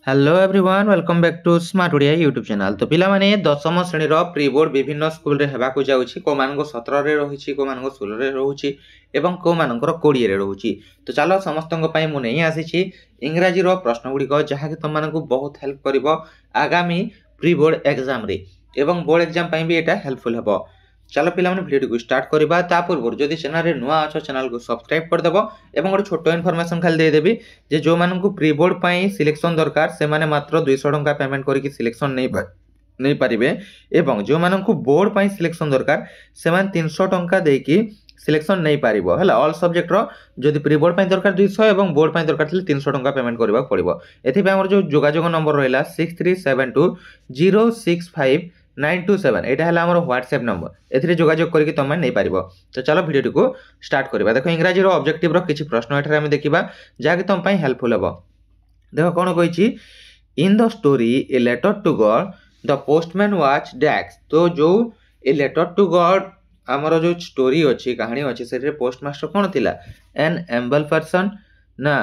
Hello everyone welcome back to smart Odia YouTube channel. तो पिला माने दशम श्रेणीर प्री बोर्ड विभिन्न स्कूल रे हेबाकु जाउछि को मानको 17 रे रहिछि को मानको 16 रे रहुछि एवं को मानकर 20 रे रहुछि। तो चलो समस्तन पई मु नै आसीछि इंग्रजी रो प्रश्न गुडी को जहा कि तुम मानको बहुत हेल्प करिवो आगामी प्री बोर्ड एग्जाम रे एवं बोर्ड एग्जाम पई भी एटा हेल्पफुल हबो। चलो पिला माने वीडियो को स्टार्ट करबा ता पूर्व जदि चैनल रे नुआ अछ चैनल को सब्सक्राइब कर देबो एवं गोटे छोट इनफॉरमेशन खाली दे देबी जे जो माननको प्री बोर्ड पई सिलेक्शन दरकार से माने मात्र 200 टंका पेमेंट करके सिलेक्शन नहीं पारिबे एवं जो माननको बोर्ड पई सिलेक्शन दरकार से माने 300 टंका देकी सिलेक्शन नहीं पारिबो हला। ऑल सब्जेक्ट रो जदि प्री बोर्ड पई दरकार 200 एवं बोर्ड पई दरकार 300 टंका पेमेंट करबा पड़िबो। एथि पे हमर जो जोगाजोग नंबर रहला 6372065927 एटा हला हमर व्हाट्सएप नंबर एथिरे जोगाजोग करके तमे नै पारिबो। तो चलो वीडियो को स्टार्ट करबा। देखो इंग्रजी रो ऑब्जेक्टिव रो किछि प्रश्न एठारे हम देखिबा जाके तम पई हेल्पफुल हबो। देखो कोन कहिछि in the story a letter to God the postman was dash. तो जो ए लेटर टू गॉड हमर जो स्टोरी अछि कहानी अछि सेरे पोस्टमास्टर कोन थिला एन एम्बल पर्सन ना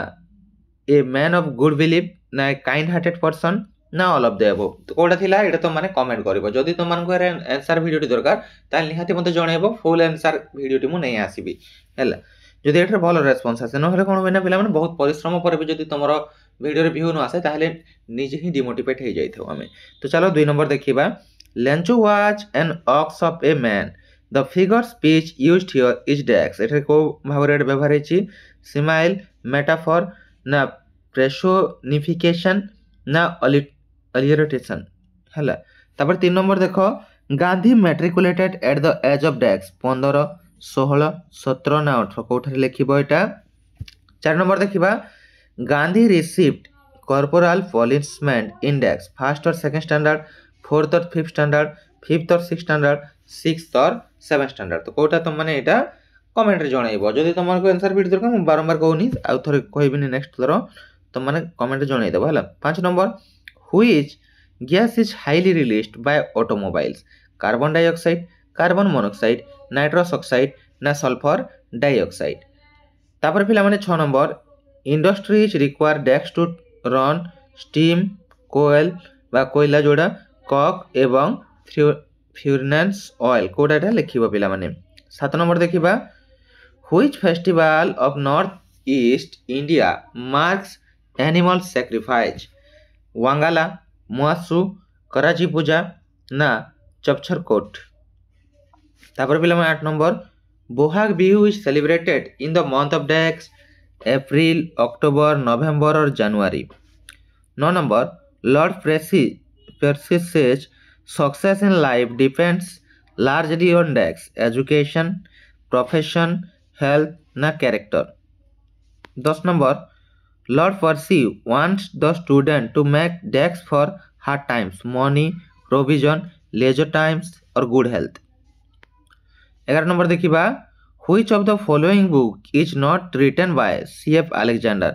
a man of good belief ना ए काइंड हार्टेड पर्सन ना ऑल ऑफ द अबव। तो कोडा थिला एटा तो माने कमेंट करिवो जदि तुम मानको आंसर वीडियो दरकार ताल निहाती मते जणैबो फुल आंसर वीडियो मु नै आसीबी हैला। जदि एठार भलो रेस्पॉन्स आसे न हेले कोन होइना पिला माने बहुत परिश्रम पर भी जदि तमरो वीडियो रे व्यू न आसे ताहले निजे ही डिमोटिवेट हो जाइथो हमें। तो चलो 2 नंबर देखिबा Lencho was an ox of a man the figure speech used here is dash. एठार को भावरे व्यवहार हेछि सिमाइल मेटाफर ना प्रेसोनिफिकेशन ना अलियरेटेशन हैला। तापर 3 नंबर देखो Gandhi matriculated at the age of dash 15 16 17 ना 18 कोठारे लिखिबो एटा। 4 नंबर देखिबा Gandhi received corporal punishment index first और सेकंड स्टैंडर्ड फोर्थ और फिफ्थ स्टैंडर्ड फिफ्थ और सिक्स स्टैंडर्ड सिक्स्थ और सेवन स्टैंडर्ड। तो कोटा तुम माने एटा कमेंट रे जणाइबो जदि तुमर को आंसर वीडियो दरकार बारंबार कहूनी आ थोरे कहबिनी नेक्स्ट थरो तुम माने कमेंट रे जणाइ देबो हला। 5 number which gas is highly released by automobiles carbon dioxide carbon monoxide nitrous oxide ना सल्फर डाइऑक्साइड। तापर पिला माने 6 number industries require dash to run steam कोयल बा कोयला जोड़ा कक एवं फ्यूरनेंस ऑयल कोडाटा लिखिबो पिला माने। 7 नंबर देखिबा which festival of north east India marks animal sacrifice Wangala मुआसु कराची पूजा ना चपछर कोट। तापर पिला माने 8 number Bohag Bihu is celebrated in the month of dash April October November और जनवरी। 9 number Lord Percy says success in life depends largely on dash education profession health ना character. 10 number Lord Percy wants the student to make dash for hard times money provision laser times और good health. 11 number देखिबा Which of the following book is not written by C.F. Alexander?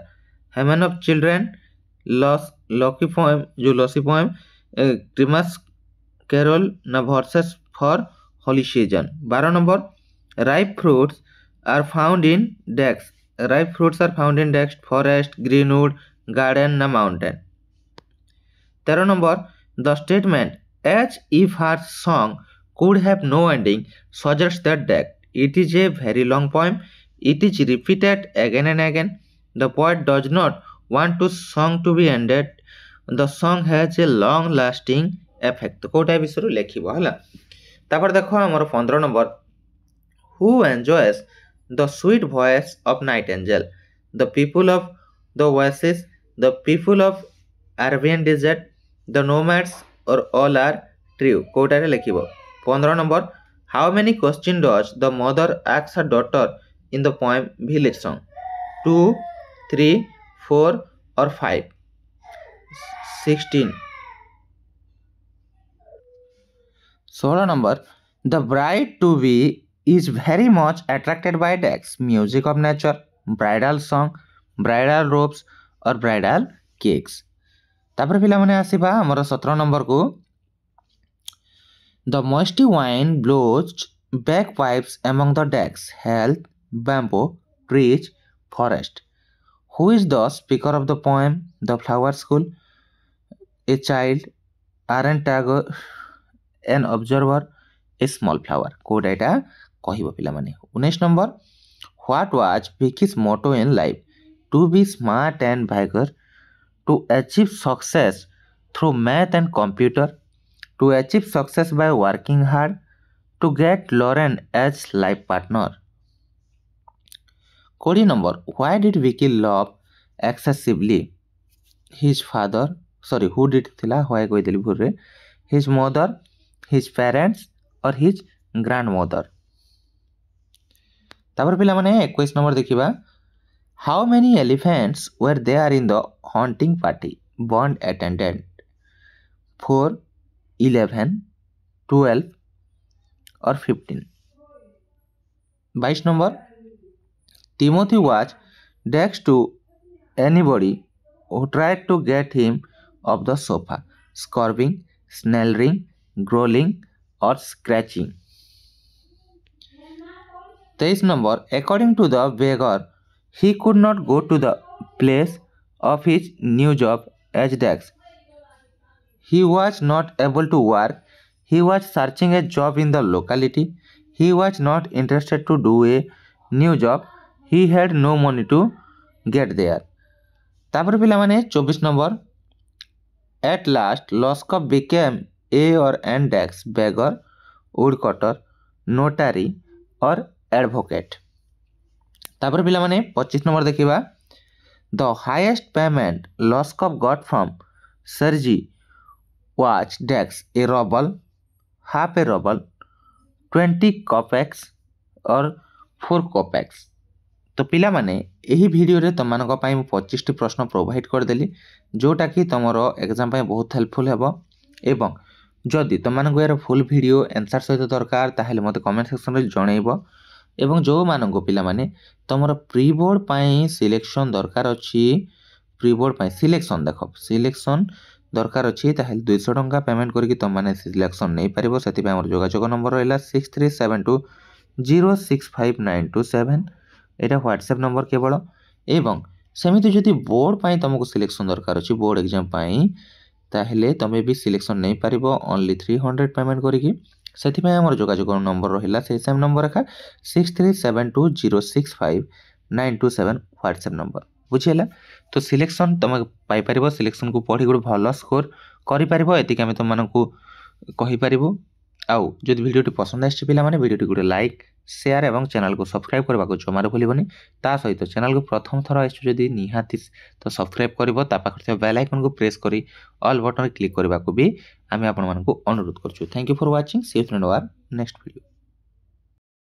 Heaven of Children, Loki poem, जो lossy poem, Christmas Carol ना verses for Holy Season। 12 number ripe fruits are found in decks. Ripe fruits are found in decks, forest, greenwood, garden ना mountain। 13 number the statement as if her song could have no ending suggests that it is a very long poem. It is repeated again and again. The poet does not want to song to be ended. The song has a long lasting effect। कोटा विषय लेखिबो हला। तापर देखो हमर 15 number who enjoys the sweet voice of nightingale the people of the oasis the people of Arabian desert the nomads or all are true। कोटा रे लेखिबो। 15 number How many questions does the mother ask her daughter in the poem Village Song? 2, 3, 4 or 5? 16. 16 number The bride to be is very much attracted by decks, music of nature, bridal song, bridal robes or bridal cakes। तापर पिला माने आसीबा हमर 17 number को The moisty wind blows bagpipes among the decks, health, bamboo, trees, forest। Who is the speaker of the poem The Flower School? a child, aren't an observer, a small flower. କୋଉଟା ଏଇଟା କହିବ ପିଲାମାନେ। 19 number, what was Vicky's motto in life? To be smart and vigor, to achieve success through math and computer, to achieve success by working hard, to get Lauren as life partner. 20 number, why did Vicky love excessively his father, sorry who did thila why କହିଦେଲି ଭୁଲରେ, his mother, his parents or his grandmother. ତାପରେ ପିଲାମାନେ 21 number ଦେଖିବା, how many elephants were there in the hunting party Bond attended? 4, 11, 12 or 15. 22 number, Timothy was next to anybody who tried to get him off the sofa, scolding, snarling, growling or scratching. 23 number, according to the beggar, he could not go to the place of his new job as Dex. He was not able to work. He was searching a job in the locality. He was not interested to do a new job. He had no money to get there. तापर पिलामाने 24 number, at last Loskov became a or an Dex, beggar, woodcutter, notary or advocate. तापर पिलामाने 25 number देखिबा, the highest payment Loskov got from Sergey was Dex, a ruble, half a ruble, 20 kopecks or 4 kopecks. तो पिलामाने यही video रे तुमମାନଙ୍କ ପାଇଁ ମୁଁ 25ଟି ପ୍ରଶ୍ନ provide କରିଦେଲି, जोटा कि तुमर एग्जाम ପାଇଁ बहुत हेल्पफुल हेबो। एवं जदि तुमମାନଙ୍କୁ यार फुल वीडियो आंसर सहित दरकार ताहेले मते कमेंट सेक्शन रे जणैबो। एवं जो माननको पिलामाने तुमर प्री बोर्ड ପାଇଁ सिलेक्शन दरकार अछि, प्री बोर्ड ପାଇଁ सिलेक्शन देखो सिलेक्शन दरकार अछि ताहेले 200 टंका पेमेंट करके तुम माने सिलेक्शन नै परिबो। सेति पे हमर जोगाजोग नंबर रहला 6372065927, एटा व्हाट्सएप नंबर केवल। एवं सेमिति जदि बोर्ड ପାଇଁ तुमको सिलेक्शन दरकार अछि, बोर्ड एग्जाम ପାଇଁ ताहेले तमे भी सिलेक्शन नै परिबो ओनली 300 पेमेंट करके। सेति पे हमर जोगाजोग नंबर रहला से सेम नंबर रखा 6372065927 व्हाट्सएप नंबर, बुझियला। तो सिलेक्शन तुम पाई परिबो, सिलेक्शन को पढ़ी गुड भलो स्कोर करि परिबो, एति के हम तुम मानकू कहि परिबो। आउ जदि वीडियोटी पसंद आछि पिला माने वीडियोटी गुड लाइक शेयर एवं चैनल को सब्सक्राइब करबा को जमार भूलिबनी। ता सहित चैनल को प्रथम थर आछि जदि निहाती तो सब्सक्राइब करबो, ता पाखर बेल आइकन को प्रेस करी ऑल बटन क्लिक करबा को भी आमे आपन मानकू अनुरोध करछु। Thank you for watching, see you in our next video.